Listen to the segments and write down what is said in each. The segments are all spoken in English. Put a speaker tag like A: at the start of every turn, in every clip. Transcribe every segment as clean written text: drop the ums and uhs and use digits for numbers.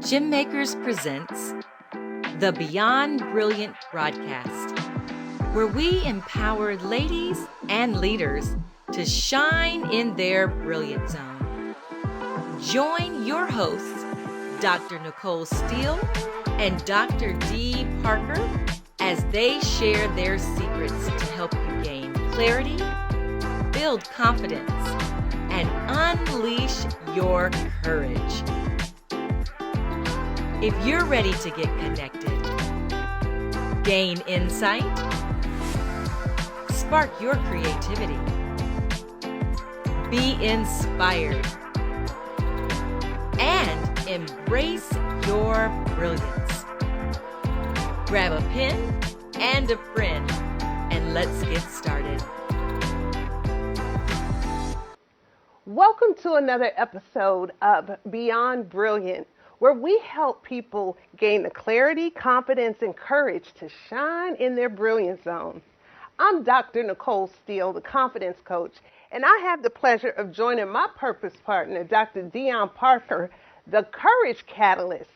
A: Gym Makers presents the Beyond Brilliant broadcast, where we empower ladies and leaders to shine in their brilliant zone. Join your hosts, Dr. Nicole Steele and Dr. DeYonne Parker, as they share their secrets to help you gain clarity, build confidence, and unleash your courage. If you're ready to get connected, gain insight, spark your creativity, be inspired, and embrace your brilliance, grab a pen and a friend, and let's get started.
B: Welcome to another episode of Beyond Brilliant, where we help people gain the clarity, confidence, and courage to shine in their brilliant zone. I'm Dr. Nicole Steele, the confidence coach, and I have the pleasure of joining my purpose partner, Dr. DeYonne Parker, the courage catalyst.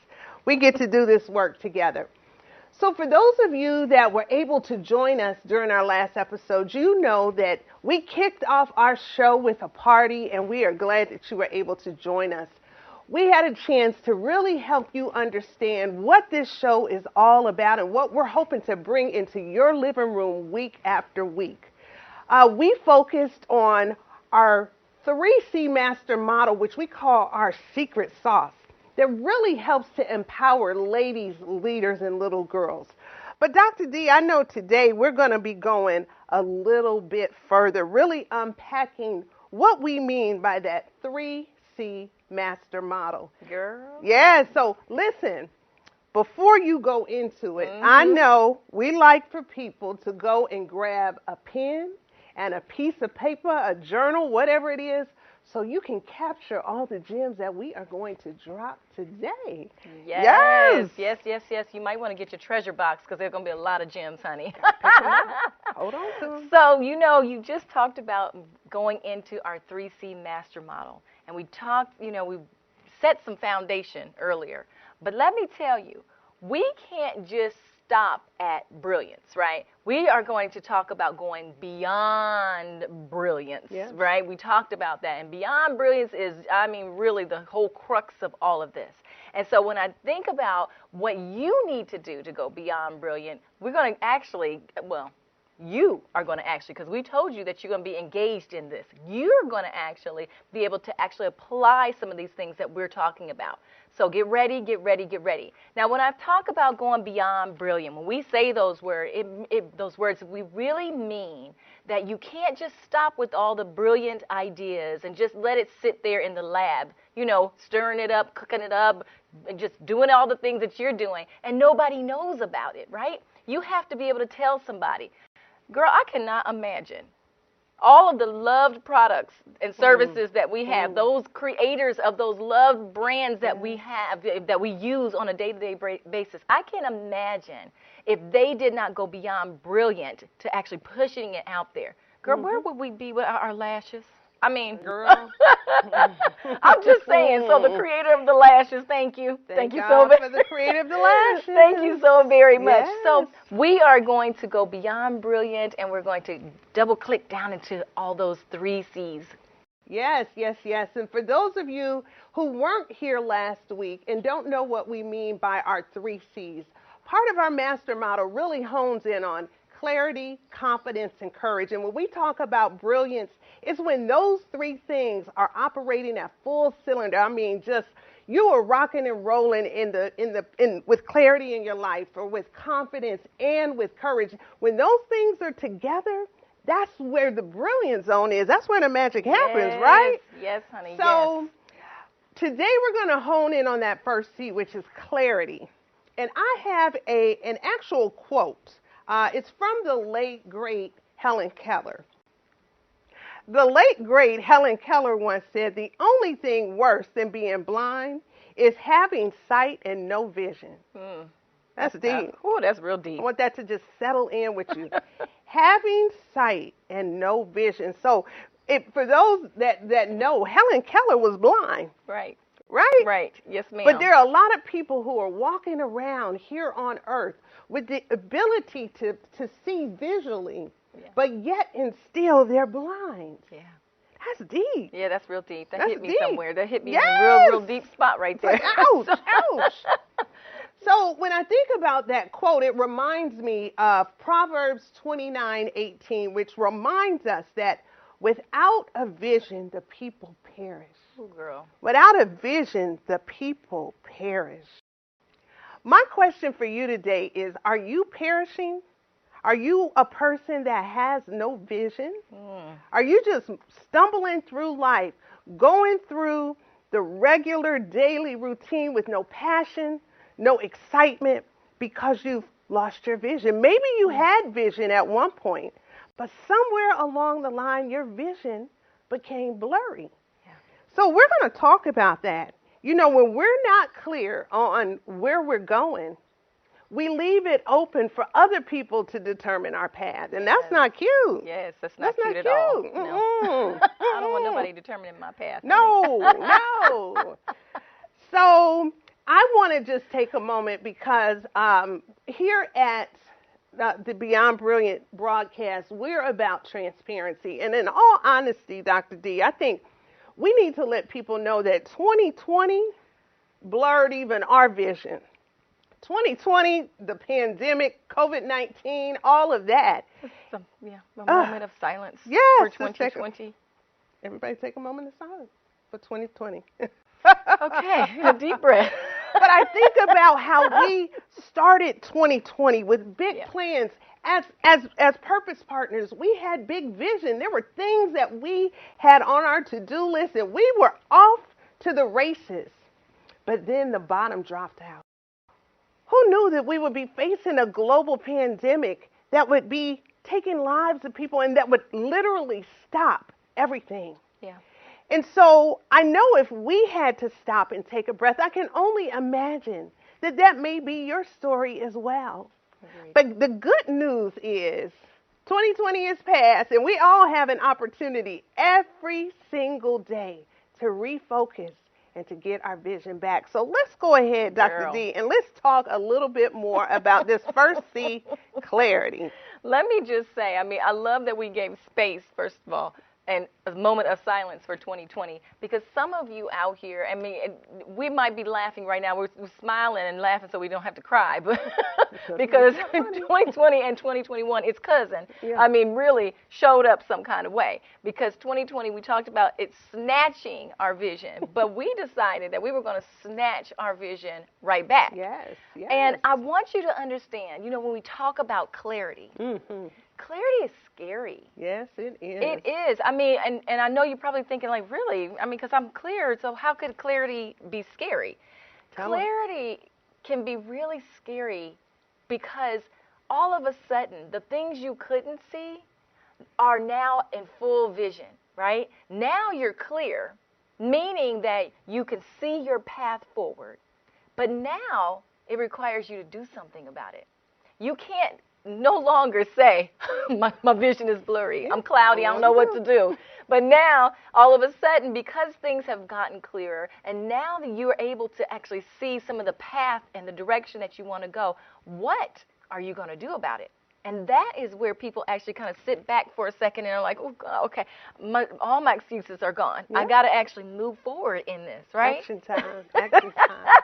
B: We get to do this work together. So for those of you that were able to join us during our last episode, you know that we kicked off our show with a party, and we are glad that you were able to join us. We had a chance to really help you understand what this show is all about and what we're hoping to bring into your living room week after week. We focused on our 3C master model, which we call our secret sauce, that really helps to empower ladies, leaders, and little girls. But Dr. D, I know today we're going to be going a little bit further, really unpacking what we mean by that 3C master model.
C: Girl.
B: Yeah, so listen, before you go into it, I know we like for people to go and grab a pen and a piece of paper, a journal, whatever it is, so you can capture all the gems that we are going to drop today.
C: Yes. You might want to get your treasure box because there's going to be a lot of gems, honey.
B: Hold on to them.
C: So, you just talked about going into our 3C master model. And we talked, we set some foundation earlier. But let me tell you, we can't just stop at brilliance, right? We are going to talk about going beyond brilliance,
B: Yes.
C: right? We talked about that. And beyond brilliance is, really the whole crux of all of this. And so when I think about what you need to do to go beyond brilliant, we're going to actually, you are going to actually, because we told you that you're going to be engaged in this. You're going to actually be able to actually apply some of these things that we're talking about. So get ready, get ready, get ready. Now, when I talk about going beyond brilliant, when we say those words, we really mean that you can't just stop with all the brilliant ideas and just let it sit there in the lab, stirring it up, cooking it up, and just doing all the things that you're doing, and nobody knows about it, right? You have to be able to tell somebody. Girl, I cannot imagine all of the loved products and services that we have, those creators of those loved brands that we have, that we use on a day-to-day basis. I can't imagine if they did not go beyond brilliant to actually pushing it out there. Girl, where would we be with our lashes?
B: Girl.
C: I'm just saying. So the creator of the lashes, thank you. Thank you so
B: God
C: much.
B: for the creator of the lashes.
C: Thank you so very much.
B: Yes.
C: So we are going to go beyond brilliant, and we're going to double click down into all those 3 C's.
B: Yes. And for those of you who weren't here last week and don't know what we mean by our 3 C's, part of our master model really hones in on clarity, confidence, and courage. And when we talk about brilliance, it's when those 3 things are operating at full cylinder. Just you are rocking and rolling with clarity in your life, or with confidence and with courage. When those things are together, that's where the brilliant zone is. That's where the magic happens, right?
C: Yes, honey.
B: So today we're going to hone in on that first C, which is clarity. And I have an actual quote. It's from the late, great Helen Keller. The late, great Helen Keller once said, "The only thing worse than being blind is having sight and no vision." That's deep.
C: Oh, that's real deep.
B: I want that to just settle in with you. Having sight and no vision. So for those that know, Helen Keller was blind.
C: Right.
B: right?
C: Right. Yes, ma'am.
B: But there are a lot of people who are walking around here on earth with the ability to see visually, but yet and still they're blind.
C: Yeah.
B: That's deep.
C: Yeah, that's real deep. That
B: That's
C: hit me
B: deep.
C: somewhere. That hit me
B: Yes.
C: in a real deep spot right there.
B: Like, ouch, ouch. So when I think about that quote, it reminds me of Proverbs 29:18, which reminds us that without a vision, the people perish.
C: Ooh, girl.
B: Without a vision, the people perish. My question for you today is, are you perishing? Are you a person that has no vision? Are you just stumbling through life, going through the regular daily routine with no passion, no excitement because you've lost your vision? Maybe you had vision at one point, but somewhere along the line, your vision became blurry.
C: Yeah.
B: So we're going to talk about that. You know, when we're not clear on where we're going, we leave it open for other people to determine our path, and that's not cute.
C: Yes, that's not cute at
B: cute.
C: all. No. I don't want nobody determining my path.
B: No, no. So I want to just take a moment because here at the Beyond Brilliant broadcast, we're about transparency. And in all honesty, Dr. D, I think we need to let people know that 2020 blurred even our vision. 2020, the pandemic, COVID-19, all of that.
C: A moment of silence
B: yes,
C: for 2020.
B: Everybody take a moment of silence for 2020.
C: Okay, a deep breath.
B: But I think about how we started 2020 with big plans. As purpose partners, we had big vision. There were things that we had on our to-do list, and we were off to the races. But then the bottom dropped out. Who knew that we would be facing a global pandemic that would be taking lives of people and that would literally stop everything?
C: Yeah.
B: And so I know if we had to stop and take a breath, I can only imagine that that may be your story as well.
C: Agreed.
B: But the good news is 2020 is past, and we all have an opportunity every single day to refocus and to get our vision back. So let's go ahead, Dr. D, and let's talk a little bit more about this first C, clarity.
C: Let me just say, I love that we gave space, first of all, and a moment of silence for 2020, because some of you out here, we might be laughing right now. We're smiling and laughing so we don't have to cry, but because 2020 and 2021, its cousin, really showed up some kind of way. Because 2020, we talked about it snatching our vision, but we decided that we were going to snatch our vision right back.
B: Yes, yes.
C: And I want you to understand, when we talk about clarity, clarity is scary.
B: Yes, it is.
C: It is. And I know you're probably thinking, like, really? Because I'm clear, so how could clarity be scary? Clarity can be really scary because all of a sudden, the things you couldn't see are now in full vision, right? Now you're clear, meaning that you can see your path forward. But now it requires you to do something about it. You can't no longer say, my vision is blurry, I'm cloudy, I don't know what to do. But now, all of a sudden, because things have gotten clearer, and now that you are able to actually see some of the path and the direction that you want to go, what are you going to do about it? And that is where people actually kind of sit back for a second and are like, oh, okay, all my excuses are gone. I got to actually move forward in this, right?
B: Action time, action time.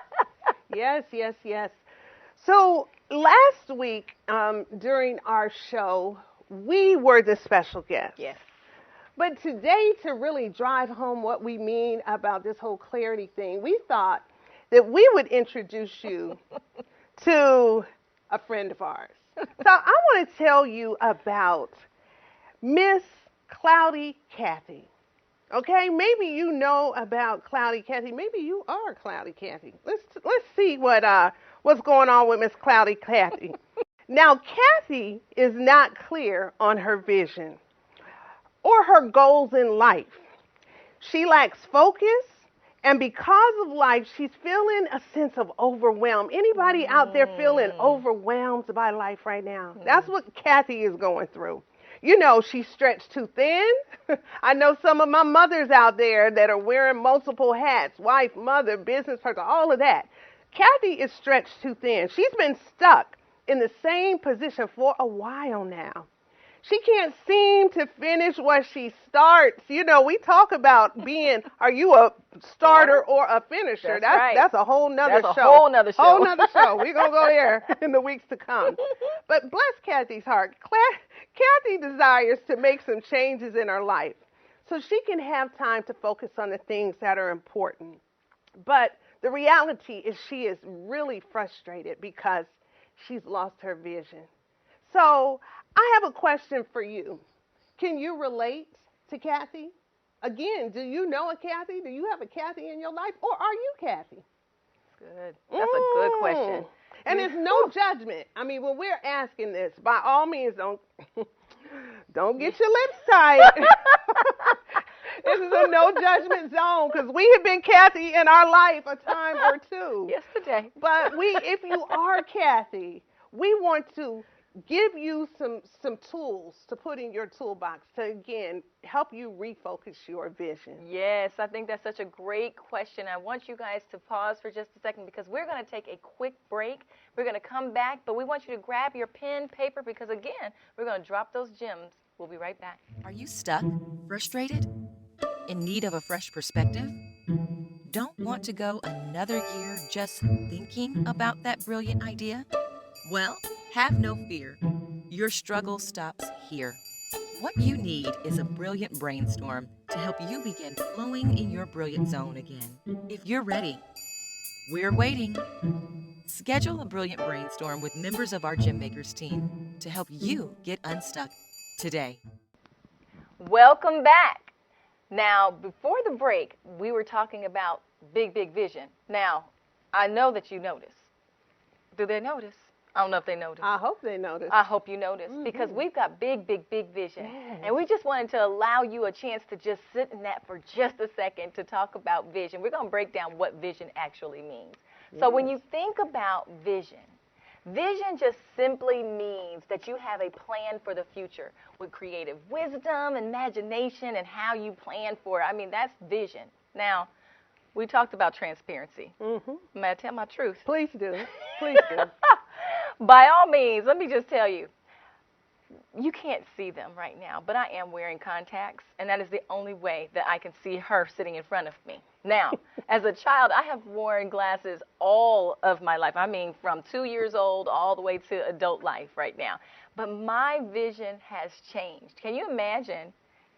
B: Yes, yes, yes. So last week during our show, we were the special guests.
C: Yes.
B: But today, to really drive home what we mean about this whole clarity thing, we thought that we would introduce you to a friend of ours. So I want to tell you about Miss Cloudy Kathy. Okay, maybe you know about Cloudy Kathy. Maybe you are Cloudy Kathy. Let's see what's going on with Miss Cloudy Kathy. Now, Kathy is not clear on her vision or her goals in life. She lacks focus, and because of life, she's feeling a sense of overwhelm. Anybody out there feeling overwhelmed by life right now? That's what Kathy is going through. she's stretched too thin. I know some of my mothers out there that are wearing multiple hats, wife, mother, business person, all of that. Kathy is stretched too thin. She's been stuck in the same position for a while now. She can't seem to finish what she starts. We talk about are you a starter or a finisher?
C: That's right.
B: That's a whole nother show.
C: That's a whole nother show.
B: Whole nother show. We're going to go there in the weeks to come. But bless Kathy's heart. Kathy desires to make some changes in her life so she can have time to focus on the things that are important. But the reality is she is really frustrated because she's lost her vision. So I have a question for you. Can you relate to Kathy? Again, do you know a Kathy? Do you have a Kathy in your life? Or are you Kathy?
C: Good. That's a good question.
B: And there's no judgment. I mean, when we're asking this, by all means, don't get your lips tight. This is a no judgment zone because we have been Kathy in our life a time or two.
C: Yesterday.
B: But if you are Kathy, we want to give you some tools to put in your toolbox to, again, help you refocus your vision.
C: Yes, I think that's such a great question. I want you guys to pause for just a second because we're going to take a quick break. We're going to come back, but we want you to grab your pen, paper, because, again, we're going to drop those gems. We'll be right back.
A: Are you stuck, frustrated, in need of a fresh perspective? Don't want to go another year just thinking about that brilliant idea? Well, have no fear. Your struggle stops here. What you need is a brilliant brainstorm to help you begin flowing in your brilliant zone again. If you're ready, we're waiting. Schedule a brilliant brainstorm with members of our Gem Makers team to help you get unstuck today.
C: Welcome back. Now, before the break, we were talking about big vision. Now, I know that you notice. Do they notice? I don't know if they notice.
B: I hope they notice.
C: I hope you notice because we've got big vision.
B: Yes. And
C: we just wanted to allow you a chance to just sit in that for just a second to talk about vision. We're going to break down what vision actually means. Yes. So when you think about vision just simply means that you have a plan for the future with creative wisdom, imagination, and how you plan for it. I mean, that's vision. Now, we talked about transparency. May I tell my truth?
B: Please do. Please do.
C: By all means, let me just tell you, you can't see them right now, but I am wearing contacts, and that is the only way that I can see her sitting in front of me. Now, as a child, I have worn glasses all of my life. I mean, from 2 years old all the way to adult life right now. But my vision has changed. Can you imagine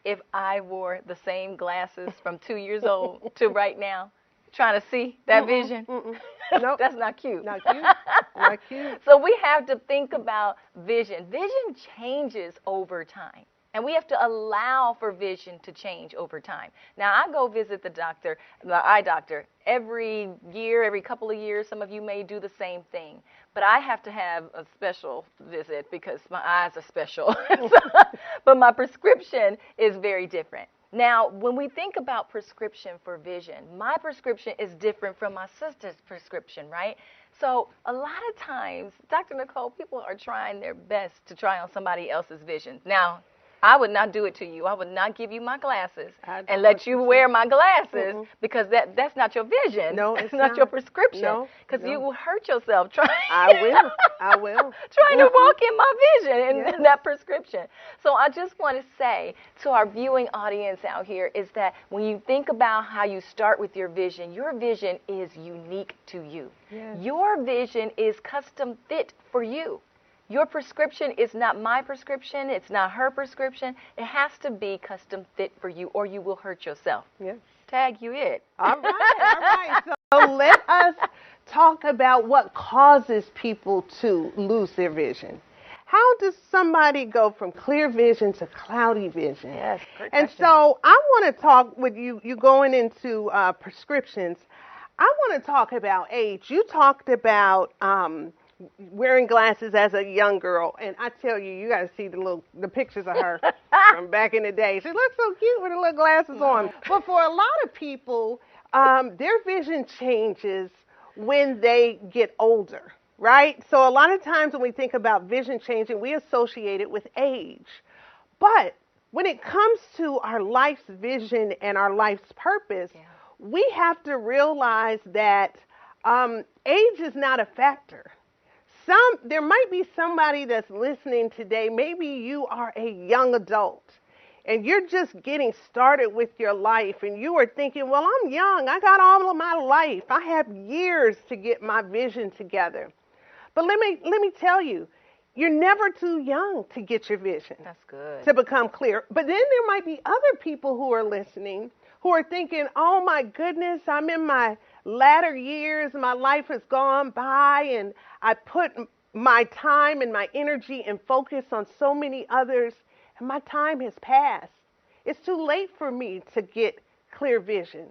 C: if I wore the same glasses from 2 years old to right now, trying to see that vision?
B: Nope.
C: That's not cute.
B: Not cute. Not cute.
C: So we have to think about vision. Vision changes over time. And we have to allow for vision to change over time. Now, I go visit the eye doctor, every year, every couple of years. Some of you may do the same thing. But I have to have a special visit because my eyes are special. But my prescription is very different. Now, when we think about prescription for vision, my prescription is different from my sister's prescription, right? So a lot of times, Dr. Nicole, people are trying their best to try on somebody else's vision. Now, I would not do it to you. I would not give you my glasses and let you wear my glasses because that's not your vision.
B: No,
C: it's not your prescription.
B: No,
C: because you will hurt yourself trying.
B: I will.
C: Trying to walk in my vision in that prescription. So I just want to say to our viewing audience out here is that when you think about how you start with your vision is unique to you.
B: Yes.
C: Your vision is custom fit for you. Your prescription is not my prescription. It's not her prescription. It has to be custom fit for you or you will hurt yourself.
B: Yes.
C: Tag you it.
B: All right. So let us talk about what causes people to lose their vision. How does somebody go from clear vision to cloudy vision?
C: Yes, great
B: And
C: question.
B: so I want to talk with you going into prescriptions. I want to talk about age. You talked about wearing glasses as a young girl, and I tell you, you got to see the pictures of her from back in the day. She looks so cute with her little glasses on. But for a lot of people, their vision changes when they get older, right? So a lot of times when we think about vision changing, we associate it with age. But when it comes to our life's vision and our life's purpose, we have to realize that age is not a factor. There might be somebody that's listening today. Maybe you are a young adult and you're just getting started with your life and you are thinking, well, I'm young. I got all of my life. I have years to get my vision together. But let me tell you, you're never too young to get your vision.
C: That's good.
B: To become clear. But then there might be other people who are listening who are thinking, oh my goodness, I'm in my latter years, my life has gone by, and I put my time and my energy and focus on so many others, and my time has passed. It's too late for me to get clear vision.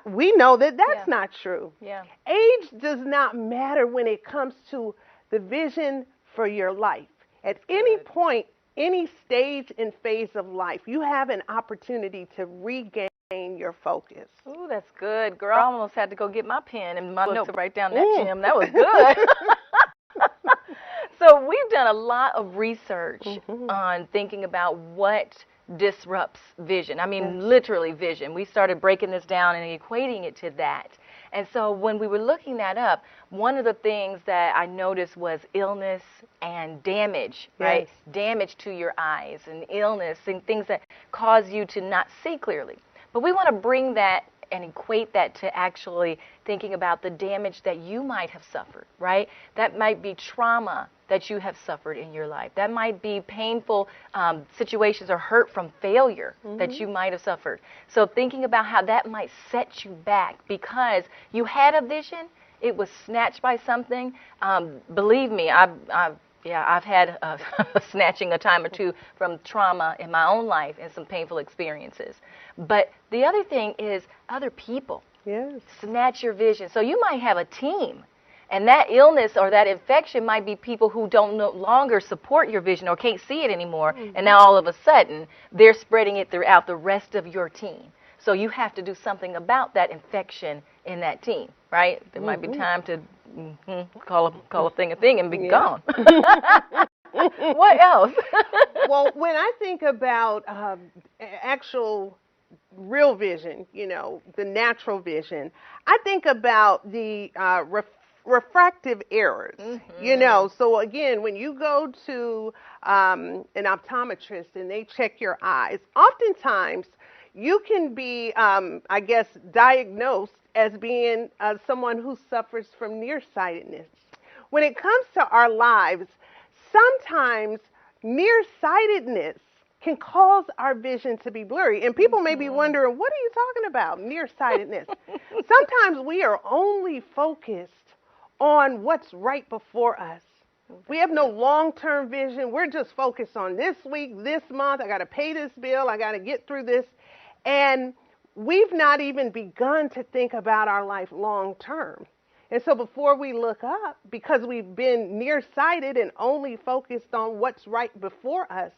B: We know that that's not true. Age does not matter when it comes to the vision for your life. At any point, any stage and phase of life, you have an opportunity to regain your focus.
C: Ooh, that's good. Girl, I almost had to go get my pen and my notes to write down that gem. That was good. So we've done a lot of research on thinking about what disrupts vision. I mean, literally vision. We started breaking this down and equating it to that. And so when we were looking that up, one of the things that I noticed was illness and damage, right? Damage to your eyes and illness and things that cause you to not see clearly. But we want to bring that and equate that to actually thinking about the damage that you might have suffered, right? That might be trauma that you have suffered in your life. That might be painful situations or hurt from failure that you might have suffered. So thinking about how that might set you back because you had a vision, it was snatched by something. Believe me, I've had snatching a time or two from trauma in my own life and some painful experiences. But the other thing is other people snatch your vision. So you might have a team, and that illness or that infection might be people who don't no longer support your vision or can't see it anymore, and now all of a sudden they're spreading it throughout the rest of your team. So you have to do something about that infection in that team, right? There might be time to call a thing a thing and be gone. What else?
B: Well, when I think about actual real vision, you know, the natural vision, I think about the refractive errors, you know. So again, when you go to an optometrist and they check your eyes, oftentimes you can be, I guess, diagnosed as being someone who suffers from nearsightedness. When it comes to our lives, sometimes nearsightedness can cause our vision to be blurry. And people may be wondering, what are you talking about, nearsightedness? Sometimes we are only focused on what's right before us. We have no long-term vision. We're just focused on this week, this month. I got to pay this bill. I got to get through this. And we've not even begun to think about our life long-term. And so before we look up, because we've been nearsighted and only focused on what's right before us,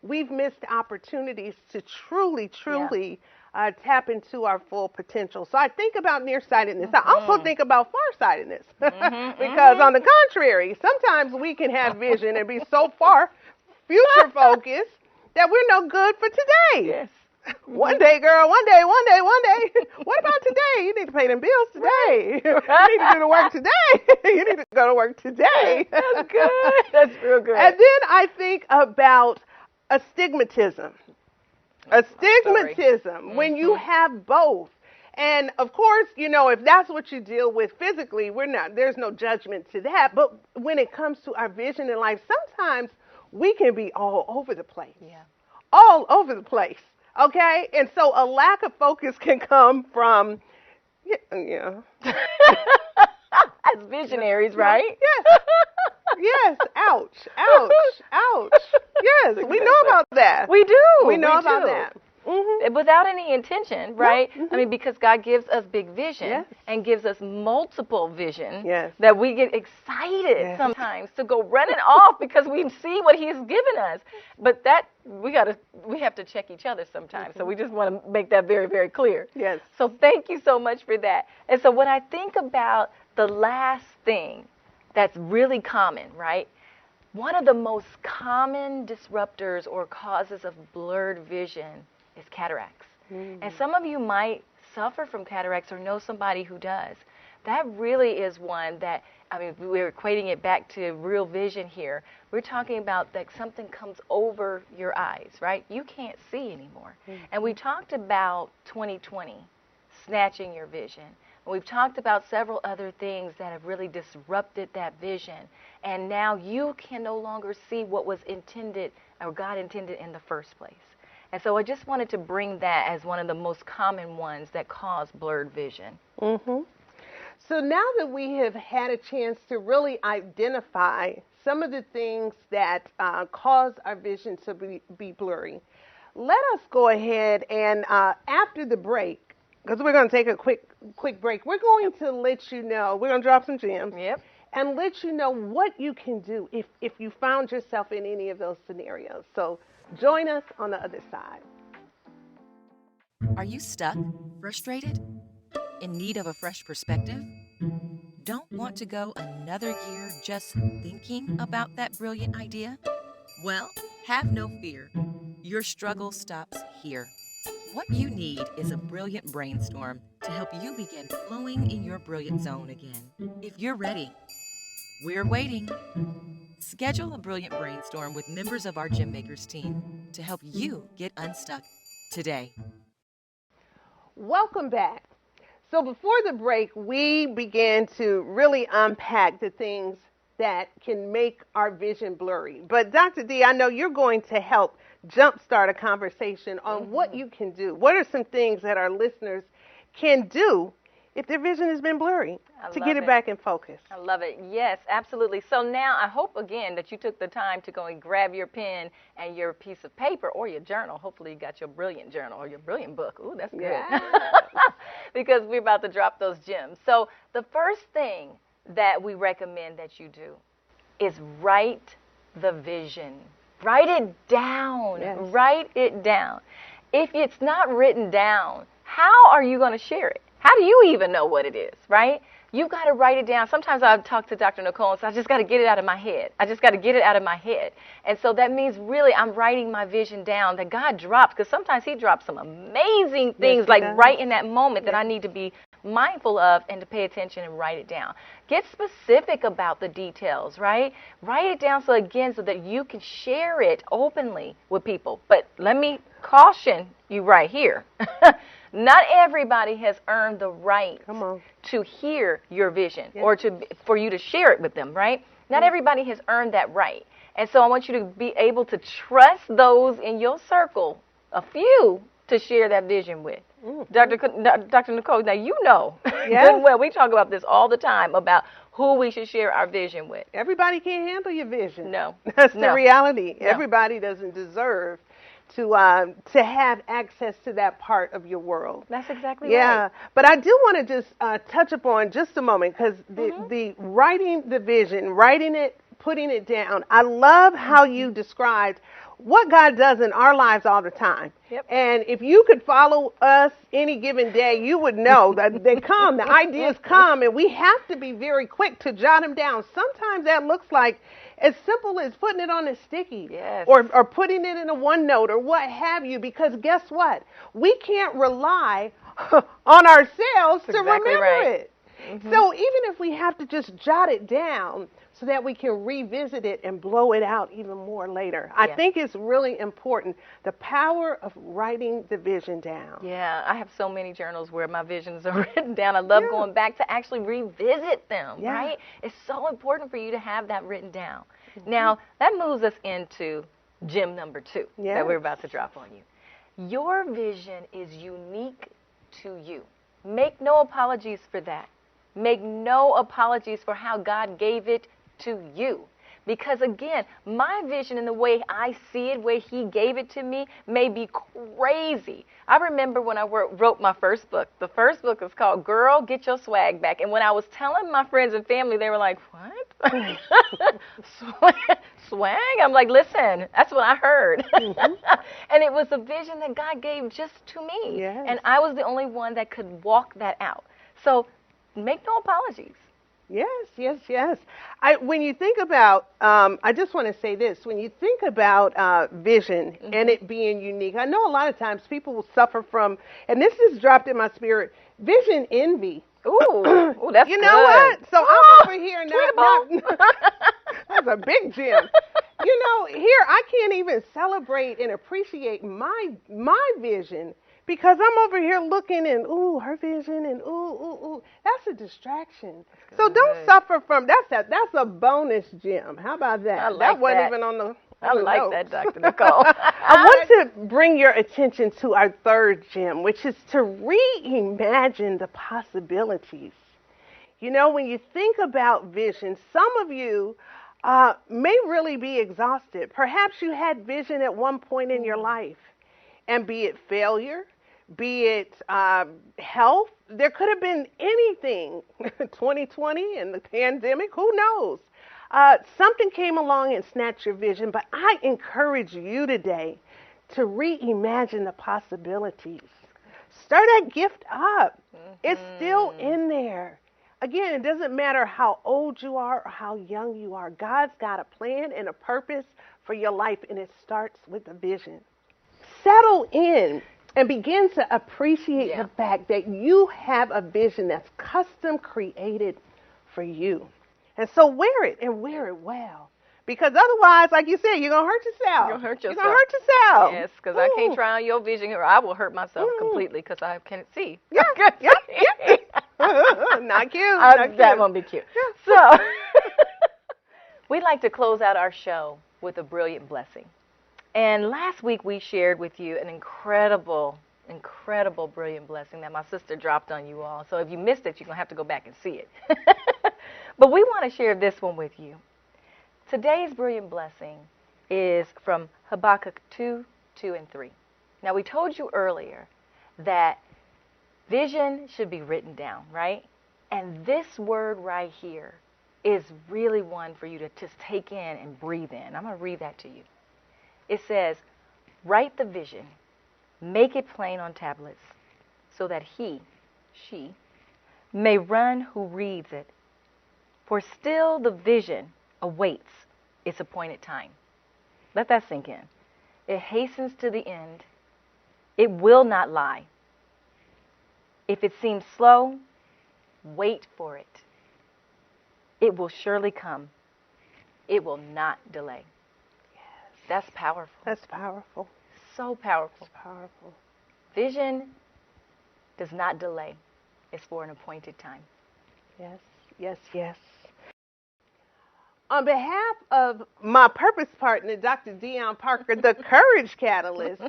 B: we've missed opportunities to truly tap into our full potential. So I think about nearsightedness. I also think about farsightedness because on the contrary, sometimes we can have vision and be so far future focused that we're no good for today.
C: Yes.
B: One day, girl, one day. What about today? You need to pay them bills today.
C: Right.
B: You need to do the work today. You need to go to work today.
C: That's good. That's real good.
B: And then I think about astigmatism. Astigmatism, when you have both. And of course, you know, if that's what you deal with physically, there's no judgment to that. But when it comes to our vision in life, sometimes we can be all over the place. Yeah. All over the place. Okay? And so a lack of focus can come from,
C: as visionaries, right?
B: Yes. Yes. Ouch. Yes, we know about that.
C: We do.
B: We know about that.
C: Without any intention, right? I mean, because God gives us big vision and gives us multiple vision that we get excited sometimes to go running off because we see what He's given us. But that we have to check each other sometimes. So we just want to make that very, very clear.
B: Yes.
C: So thank you so much for that. And so when I think about the last thing that's really common, right? One of the most common disruptors or causes of blurred vision is cataracts. And some of you might suffer from cataracts or know somebody who does. That really is one that, I mean, we're equating it back to real vision here. We're talking about that something comes over your eyes, right? You can't see anymore. And we talked about 20/20, snatching your vision. And we've talked about several other things that have really disrupted that vision. And now you can no longer see what was intended or God intended in the first place. And so I just wanted to bring that as one of the most common ones that cause blurred vision.
B: So now that we have had a chance to really identify some of the things that cause our vision to be blurry, let us go ahead and after the break, because we're going to take a quick break, we're going to let you know, we're going to drop some gems, and let you know what you can do if you found yourself in any of those scenarios. So join us on the other side.
A: Are you stuck, frustrated, in need of a fresh perspective? Don't want to go another year just thinking about that brilliant idea? Well, have no fear. Your struggle stops here. What you need is a brilliant brainstorm to help you begin flowing in your brilliant zone again. If you're ready, we're waiting. Schedule a brilliant brainstorm with members of our Gem Makers team to help you get unstuck today.
B: Welcome back. So before the break, we began to really unpack the things that can make our vision blurry. But Dr. D, I know you're going to help jumpstart a conversation on what you can do. What are some things that our listeners can do if their vision has been blurry to get it back in focus?
C: I love it. Yes, absolutely. So now I hope, again, that you took the time to go and grab your pen and your piece of paper or your journal. Hopefully you got your brilliant journal or your brilliant book. Ooh, that's good.
B: Yeah.
C: Because we're about to drop those gems. So the first thing that we recommend that you do is write the vision. Write it down.
B: Yes.
C: Write it down. If it's not written down, how are you going to share it? How do you even know what it is, right? You've got to write it down. Sometimes I've talked to Dr. Nicole and say, I just got to get it out of my head. I just got to get it out of my head. And so that means really I'm writing my vision down that God drops, because sometimes he drops some amazing things right in that moment that I need to be mindful of and to pay attention and write it down. Get specific about the details, right? Write it down so that you can share it openly with people. But let me caution you right here. Not everybody has earned the right to hear your vision or for you to share it with them, right? Not everybody has earned that right. And so I want you to be able to trust those in your circle, a few, to share that vision with. Dr. Nicole, now you know good and well, we talk about this all the time about who we should share our vision with.
B: Everybody can't handle your vision.
C: No.
B: That's the reality.
C: No.
B: Everybody doesn't deserve to have access to that part of your world.
C: That's exactly right.
B: But I do want to just touch upon just a moment, because the writing the vision, writing it, putting it down, I love how you described what God does in our lives all the time. And if you could follow us any given day, you would know that they come, the ideas come, and we have to be very quick to jot them down. Sometimes that looks like as simple as putting it on a sticky or putting it in a OneNote or what have you, because guess what? We can't rely on ourselves to remember it. So even if we have to just jot it down so that we can revisit it and blow it out even more later, I think it's really important, the power of writing the vision down.
C: Yeah, I have so many journals where my visions are written down. I love going back to actually revisit them, right? It's so important for you to have that written down. Now, that moves us into gem number 2 that we're about to drop on you. Your vision is unique to you. Make no apologies for that. Make no apologies for how God gave it to you. Because again, my vision and the way I see it, way he gave it to me, may be crazy. I remember when I wrote my first book. The first book was called Girl, Get Your Swag Back. And when I was telling my friends and family, they were like, what? Swag? I'm like, listen, that's what I heard. And it was a vision that God gave just to me. And I was the only one that could walk that out. So make no apologies.
B: Yes, yes, yes. When you think about, I just want to say this. When you think about vision and it being unique, I know a lot of times people will suffer from, and this is dropped in my spirit, vision envy.
C: Ooh, that's
B: You
C: good.
B: know what? So I'm over here not that's a big gem. You know, here I can't even celebrate and appreciate my vision because I'm over here looking and ooh, her vision and ooh. That's a distraction. So don't suffer from that's a bonus gem. How about that?
C: I like
B: that wasn't
C: that.
B: even on the
C: I like
B: notes.
C: that, Dr. Nicole.
B: I want to bring your attention to our third gem, which is to reimagine the possibilities. You know, when you think about vision, some of you may really be exhausted. Perhaps you had vision at one point in your life, and be it failure, be it health, there could have been anything. 2020 and the pandemic, who knows? Something came along and snatched your vision, but I encourage you today to reimagine the possibilities. Stir that gift up. It's still in there. Again, it doesn't matter how old you are or how young you are. God's got a plan and a purpose for your life, and it starts with a vision. Settle in and begin to appreciate the fact that you have a vision that's custom created for you. And so wear it and wear it well. Because otherwise, like you said, you're going to hurt yourself.
C: You're going to hurt yourself.
B: You're going to hurt yourself.
C: Yes, because I can't try on your vision or I will hurt myself completely because I can't see.
B: Yeah. Not cute. Not cute.
C: That won't be cute. So, we'd like to close out our show with a brilliant blessing. And last week we shared with you an incredible, brilliant blessing that my sister dropped on you all. So if you missed it, you're going to have to go back and see it. But we want to share this one with you. Today's brilliant blessing is from Habakkuk 2:2 and 3. Now, we told you earlier that vision should be written down, right? And this word right here is really one for you to just take in and breathe in. I'm going to read that to you. It says, write the vision, make it plain on tablets, so that she, may run who reads it. For still the vision awaits its appointed time. Let that sink in. It hastens to the end. It will not lie. If it seems slow, wait for it. It will surely come. It will not delay. Yes. That's powerful.
B: That's powerful.
C: So powerful.
B: That's powerful.
C: Vision does not delay. It's for an appointed time.
B: Yes, yes, yes. On behalf of my purpose partner, Dr. DeYonne Parker, the Courage Catalyst,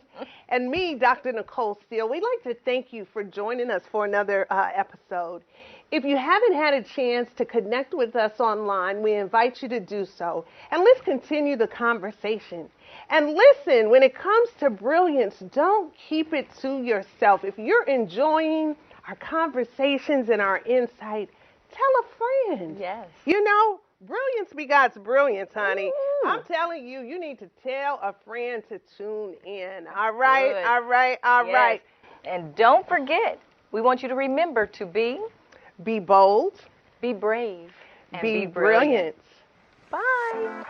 B: and me, Dr. Nicole Steele, we'd like to thank you for joining us for another episode. If you haven't had a chance to connect with us online, we invite you to do so. And let's continue the conversation. And listen, when it comes to brilliance, don't keep it to yourself. If you're enjoying our conversations and our insight, tell a friend.
C: Yes.
B: You know, brilliance begots brilliance, honey.
C: Ooh.
B: I'm telling you, you need to tell a friend to tune in. All right,
C: Good.
B: all right, all
C: Yes.
B: right.
C: And don't forget, we want you to remember to be
B: bold,
C: be brave, and
B: be brilliant.
C: Bye.